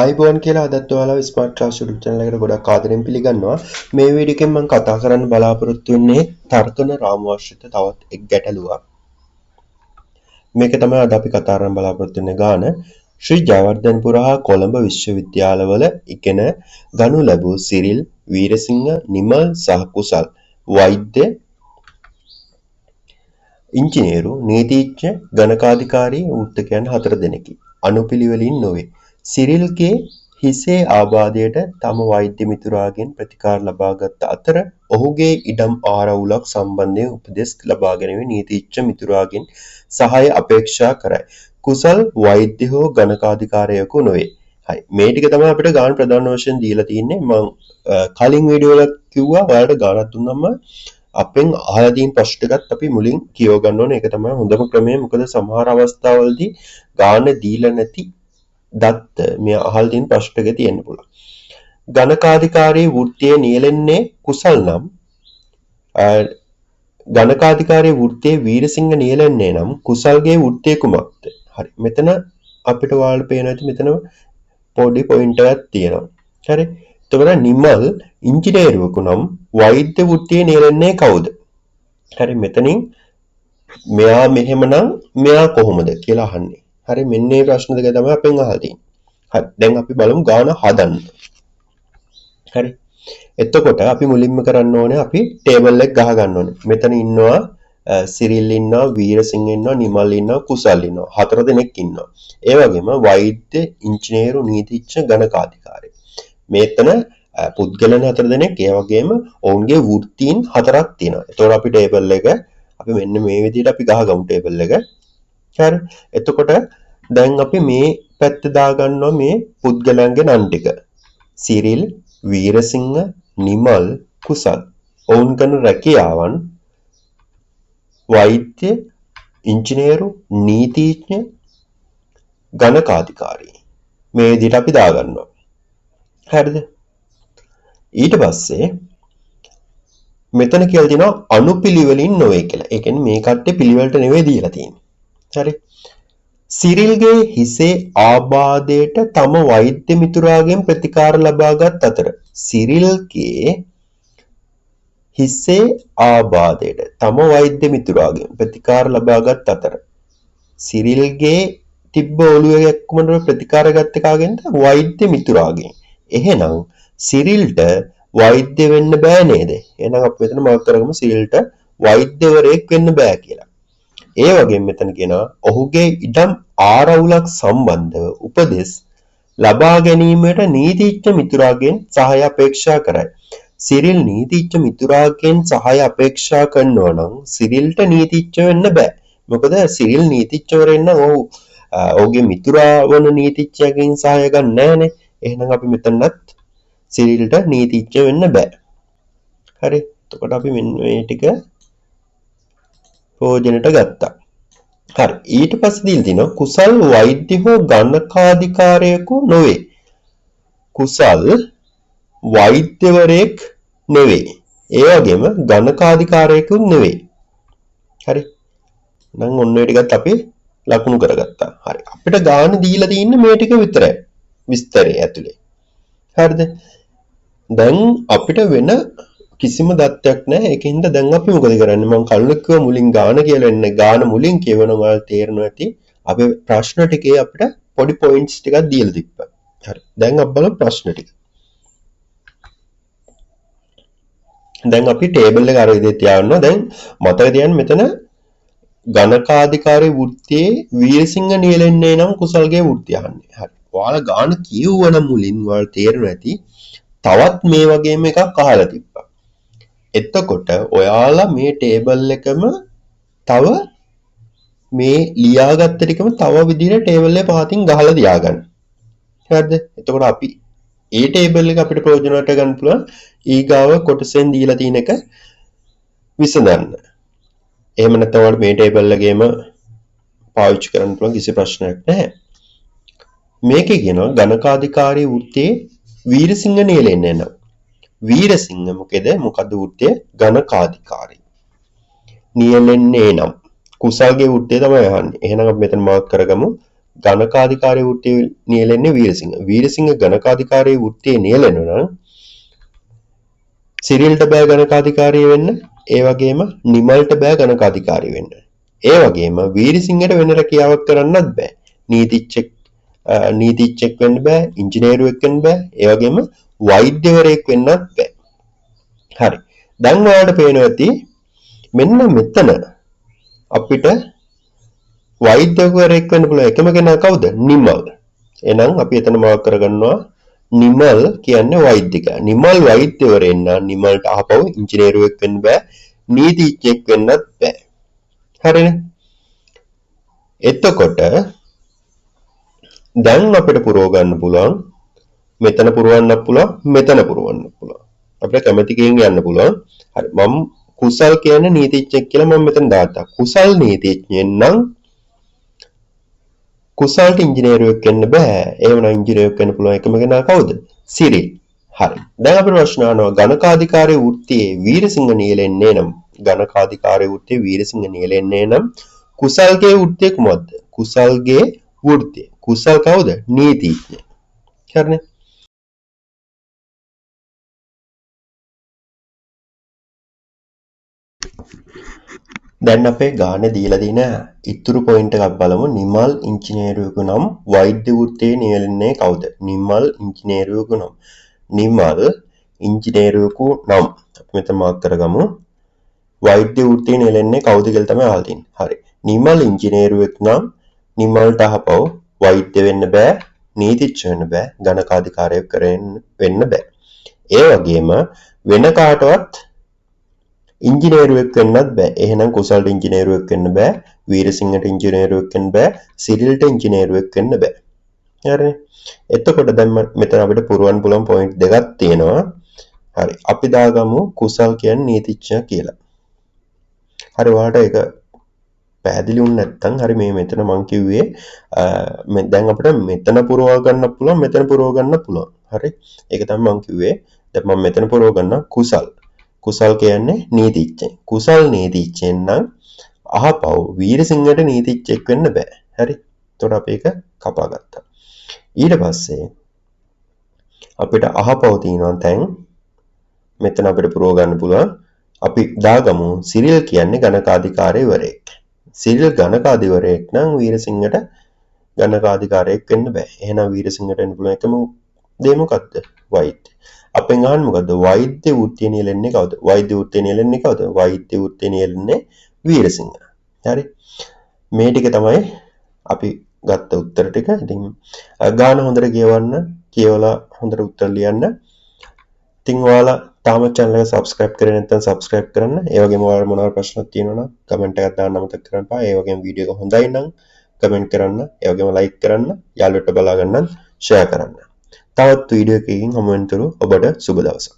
අයිබෝන් කියලා අදත් ඔයාලා ස්මාර්ට් ක්ලාස් YouTube channel එකට ගොඩක් ආදරෙන් පිළිගන්නවා. මේ වීඩියෝ එකෙන් මම කතා කරන්න බලාපොරොත්තු වෙන්නේ තර්කන රාමුවාශ්‍රිත තවත් එක් ගැටලුවක්. මේක තමයි අද අපි කතා කරන්න බලාපොරොත්තු වෙන ගාන. ශ්‍රී ජයවර්ධනපුර හා කොළඹ විශ්වවිද්‍යාලවල ඉගෙන ගනු ලැබූ සිරිල්, වීරසිංහ, නිමල් සහ කුසල් වෛද්‍ය, ඉංජිනේරු, නීතිඥ, ගණකාධිකාරී වෘත්තකයන් 4 දෙනෙකි. අනුපිළිවෙලින් නොවේ. සිරිල්ගේ හිසේ ආබාධයට තම වෛද්‍ය මිතුරාගෙන් ප්‍රතිකාර ලබාගත් අතර ඔහුගේ ඉඩම් ආරවුලක් සම්බන්ධයෙන් උපදෙස් ලබා ගැනීම නීතිඥ මිතුරාගෙන් සහාය අපේක්ෂා කරයි. කුසල් වෛද්‍ය හෝ ගණකාධිකාරියෙකු නොවේ. හරි, මේ ටික තමයි අපිට ගාන ප්‍රධාන වශයෙන් දීලා තියෙන්නේ. මම කලින් වීඩියෝ වල කිව්වා ඔයාලට ගානක් දුන්නම අපෙන් අහලා තියෙන ප්‍රශ්න ටිකත් අපි මුලින් කියව ගන්න ඕනේ. ඒක තමයි හොඳම ක්‍රමය. මොකද සමහර අවස්ථාවලදී ගාන දීලා නැති දත්ත මේ අහලා තියෙන ප්‍රශ්න ටික තියෙන්න පුළුවන්. ගණකාධිකාරී වෘත්තියේ නියැලෙන්නේ කුසල් නම් ගණකාධිකාරී වෘත්තියේ වීරසිංහ නියැලෙන්නේ නම් කුසල්ගේ වෘත්තිය කුමක්ද? හරි. මෙතන අපිට ඔයාලට පේනවා ඇති මෙතන පොඩි පොයින්ට් එකක් තියෙනවා. හරි. එතකොට නිමල් ඉංජිනේරුවෙකු නම් වෛද්‍ය වෘත්තියේ නියැලෙන්නේ කවුද? හරි, මෙතනින් මෙයා මෙහෙමනම් මෙයා කොහොමද කියලා අහන්නේ. හරි, මෙන්න මේ ප්‍රශ්න දෙක තමයි අපෙන් අහලා තියෙන්නේ. හරි, දැන් අපි බලමු ගාන හදන්න. හරි, එතකොට අපි මුලින්ම කරන්න ඕනේ අපි ටේබල් එක ගහ ගන්න ඕනේ. මෙතන ඉන්නවා සිරිල් ඉන්නවා, වීරසිංහ ඉන්නවා, නිමල් ඉන්නවා, කුසල් ඉන්නවා. 4 දෙනෙක් ඉන්නවා. ඒ වගේම වෛද්‍ය, ඉංජිනේරු, නීතිඥ, ගණකාධිකාරී. මෙතන පුද්ගලයන් 4 දෙනෙක්, ඒ වගේම ඔවුන්ගේ වෘත්තීන් 4ක් තියෙනවා. එතකොට අපි ටේබල් එක අපි මෙන්න මේ විදිහට අපි ගහගමු ටේබල් එක. හරි, එතකොට දැන් අපි මේ පැත්ත දාගන්නවා මේ පුද්ගලයන්ගේ නම් ටික. සිරිල්, වීරසිංහ, නිමල්, කුසල්. ඔවුන් කරන රැකියාවන් වෛද්‍ය, ඉංජිනේරු, නීතිඥ, ගණකාධිකාරී. මේ විදිහට අපි දාගන්නවා. හරිද? ඊට පස්සේ මෙතන කියලා තියෙනවා අනුපිළිවෙලින් නොවේ කියලා. ඒ කියන්නේ මේ කට්ටේ පිළිවෙලට නෙවෙයි දීලා තියෙන්නේ. හරි. සිරිල්ගේ හිසේ ආබාධයට තම වෛද්‍ය මිතුරාගෙන් ප්‍රතිකාර ලබාගත් අතර සිරිල්ගේ හිසේ ආබාධයට තම වෛද්‍ය මිතුරාගෙන් ප්‍රතිකාර ලබාගත් අතර සිරිල්ගේ තිබ්බ ඔළුවේ එක්කම ප්‍රතිකාර ගත්ත කාගෙන්ද? වෛද්‍ය මිතුරාගෙන්. එහෙනම් සිරිල්ට වෛද්‍ය වෙන්න බෑ නේද? එහෙනම් අපි මෙතන මාක් කරගමු සිරිල්ට වෛද්‍යවරයෙක් වෙන්න බෑ කියලා. ඒ වගේම මෙතන කියනවා ඔහුගේ ඉඩම් ආරවුලක් සම්බන්ධව උපදෙස් ලබා ගැනීමට නීතිඥ මිතුරාගෙන් සහාය අපේක්ෂා කරයි. සිරිල් නීතිඥ මිතුරාගෙන් සහාය අපේක්ෂා කරනවා නම් සිරිල්ට නීතිඥ වෙන්න බෑ. මොකද සිරිල් නීතිඥවරයෙක් නම් ඔහුගේ මිතුරා වන නීතිඥයන්ගෙන් සහාය ගන්න නෑනේ. එහෙනම් අපි මෙතනත් සිරිල්ට නීතිඥ වෙන්න බෑ. හරි. එතකොට අපි මෙන්න මේ ටික ප්‍රයෝජනට ගත්තා. හරි. ඊට පස්සේ දීලා තිනවා කුසල් වෛද්‍ය හෝ ගණකාධිකාරියෙකු නොවේ. කුසල් වෛද්‍යවරයෙක් නෙවෙයි. ඒ වගේම ගණකාධිකාරියෙකු නෙවෙයි. හරි. නම් ඔන්න ඔය ටිකත් අපි ලකුණු කරගත්තා. හරි. අපිට ගාන දීලා තියෙන්නේ මේ ටික විතරයි. විස්තරය ඇතුලේ. හරිද? දැන් අපිට වෙන කිසිම දත්තයක් නැහැ. ඒකින්ද දැන් අපි මොකද කරන්නේ? මම කලින් කිව්වා මුලින් ගාන කියලා එන්නේ. ගාන මුලින් කියවනවා ඔයාලා තේරෙනවා ඇති. අපි ප්‍රශ්න ටිකේ අපිට පොඩි පොයින්ට්ස් ටිකක් දීලා තිබ්බා. හරි. දැන් අපි බලමු ප්‍රශ්න ටික. දැන් අපි ටේබල් එක අර විදිහට තියාගන්නවා. දැන් මතක තියාගන්න මෙතන ගණකාධිකාරී වෘත්තියේ වීරසිංහ නියැලෙන්නේ නම් කුසල්ගේ වෘත්තිය අහන්නේ. හරි. ඔයාලා ගාන කියවුවනම් මුලින් ඔයාලා තේරෙනවා ඇති. තවත් මේ වගේම එකක් අහලා තිබ්බා. එතකොට ඔයාලා මේ ටේබල් එකම තව මේ ලියාගත්ත ටිකම තව විදිහට ටේබල් එක පහතින් ගහලා තියාගන්න. හරිද? එතකොට අපි ඒ ටේබල් එක අපිට ප්‍රයෝජනවට ගන්න පුළුවන් ඊගාව කොටසෙන් දීලා තියෙන එක විසඳන්න. එහෙම නැත්නම් ඔයාලා මේ ටේබල් එකේම පාවිච්චි කරන්න පුළුවන් කිසි ප්‍රශ්නයක් නැහැ. මේකේ කියනවා ගණකාධිකාරී වෘත්තියේ වීරසිංහ නියැලෙන්නේ නැහැ. වීරසිංහ මොකද වෘත්තිය? ගණකාධිකාරී. නියැලෙන්නේ නම් කුසල්ගේ වෘත්තිය තමයි අහන්නේ. එහෙනම් අපි මෙතන මාක් කරගමු ගණකාධිකාරී වෘත්තිය නියැලෙන්නේ වීරසිංහ. වීරසිංහ ගණකාධිකාරී වෘත්තිය නියැලෙනවා නම් සිරිල්ට බෑ ගණකාධිකාරී වෙන්න. ඒ වගේම නිමල්ට බෑ ගණකාධිකාරී වෙන්න. ඒ වගේම වීරසිංහට වෙන රැකියාවක් කරන්නත් බෑ. නීතිච්චෙක් වෙන්න බෑ, ඉංජිනේරුවෙක් වෙන්න බෑ, ඒ වගේම වෛද්‍යවරයෙක් වෙන්නත් බෑ. හරි. දැන් ඔයාලට පේනවා ඇති මෙන්න මෙතන අපිට වෛද්‍යවරයෙක් වෙන්න පුළුවන් එකම කෙනා කවුද? නිමල්. එහෙනම් අපි එතන මාක් කරගන්නවා නිමල් කියන්නේ වෛද්‍යකයා. නිමල් වෛද්‍යවරයෙක් නම් නිමල්ට ආපහු ඉංජිනේරුවෙක් වෙන්න බෑ, නීතිඥයෙක් වෙන්නත් බෑ. හරිනේ. එතකොට දැන් අපිට පුරව ගන්න පුළුවන් මෙතන පුරවන්නත් පුළුවන්, මෙතන පුරවන්නත් පුළුවන්. අපිට කැමැතිකෙන් යන්න පුළුවන්. හරි. මම කුසල් කියන්නේ නීතිඥයෙක් කියලා මම මෙතන දාත්තා. කුසල් නීතිඥයෙක් නම් කුසල්ට ඉංජිනේරුවෙක් වෙන්න බෑ. එහෙම නම් ඉංජිනේරුවෙක් වෙන්න පුළුවන් එකම කෙනා කවුද? සිරිල්. හරි. දැන් අපිට ප්‍රශ්න අහනවා ගණකාධිකාරී වෘත්තියේ වීරසිංහ නියැලෙන්නේ නම් ගණකාධිකාරී වෘත්තියේ වීරසිංහ නියැලෙන්නේ නම් කුසල්ගේ වෘත්තිය කුමක්ද? කුසල්ගේ වෘත්තිය. කුසල් කවුද? නීතිඥ. හරිනේ. දැන් අපේ ගානේ දීලා දින ඉතුරු පොයින්ට් එකක් බලමු. නිමල් ඉංජිනේරුවෙකු නම් වෛද්‍ය වෘත්තියේ නියැලෙන්නේ කවුද? නිමල් ඉංජිනේරුවෙකු නම්. නිමල් ඉංජිනේරුවෙකු නම් අපි මෙතන මාක් කරගමු. වෛද්‍ය වෘත්තියේ නියැලෙන්නේ කවුද කියලා තමයි අහලා තින්නේ. හරි. නිමල් ඉංජිනේරුවෙක් නම් නිමල්ට අහපව වෛද්‍ය වෙන්න බෑ, නීතිඥ වෙන්න බෑ, ගණකාධිකාරියෙක් වෙන්න බෑ. ඒ වගේම වෙන කාටවත් ඉංජිනේරුවෙක් වෙන්නත් බෑ. එහෙනම් කුසල්ට ඉංජිනේරුවෙක් වෙන්න බෑ, වීරසිංහට ඉංජිනේරුවෙක් වෙන්න බෑ, සිරිල්ට ඉංජිනේරුවෙක් වෙන්න බෑ. හරිනේ. එතකොට දැන් මෙතන අපිට පුරවන්න පුළුවන් පොයින්ට් දෙකක් තියෙනවා. හරි. අපි දාගමු කුසල් කියන්නේ නීතිඥ කියලා. හරි. ඔයාලට ඒක පැහැදිලි වුණ නැත්නම් හරි මේ මෙතන මම කිව්වේ දැන් අපිට මෙතන පුරව ගන්න පුළුවන්, මෙතන පුරව ගන්න පුළුවන්. හරි. ඒක තමයි මම කිව්වේ. දැන් මම මෙතන පුරව ගන්න කුසල්. කුසල් කියන්නේ නීතිඥ. කුසල් නීතිඥෙන් නම් අහපව් වීරසිංහට නීතිඥෙක් වෙන්න බෑ. හරි. එතකොට අපි ඒක කපා ගත්තා. ඊට පස්සේ අපිට අහපව් තියෙනවා දැන් මෙතන අපිට පුරව ගන්න පුළුවන්. අපි දාගමු සිරිල් කියන්නේ ගණකාධිකාරීවරයෙක්. සිරිල් ගණකාධිකාරීවරයෙක් නම් වීරසිංහට ගණකාධිකාරියෙක් වෙන්න බෑ. එහෙනම් වීරසිංහට වෙන්න පුළුවන් එකම දේ මොකක්ද? වෛද්‍ය. අපෙන් අහන්නේ මොකද්ද? වෛද්‍ය වෘත්තිය නියැලෙන්නේ කවුද? වෛද්‍ය වෘත්තිය නියැලෙන්නේ කවුද? වෛද්‍ය වෘත්තිය නියැලෙන්නේ වීරසිංහ. හරි. මේ ටික තමයි අපි ගත්ත උත්තර ටික. ඉතින් ගාන හොඳට කියවලා හොඳට උත්තර ලියන්න. ඉතින් ඔයාලා තාම channel එක subscribe කරේ නැත්නම් subscribe කරන්න. ඒ වගේම ඔයාලා මොනවා ප්‍රශ්නක් තියෙනවා නම් comment එකක් දාන්න අමතක කරන්න එපා. ඒ වගේම වීඩියෝ එක හොඳයි නම් comment කරන්න. ඒ වගේම like කරන්න. යාළුවොත් බලා ගන්න share කරන්න. තවත් වීඩියෝ එකකින් හමු වෙනතුරු ඔබට සුබ දවසක්.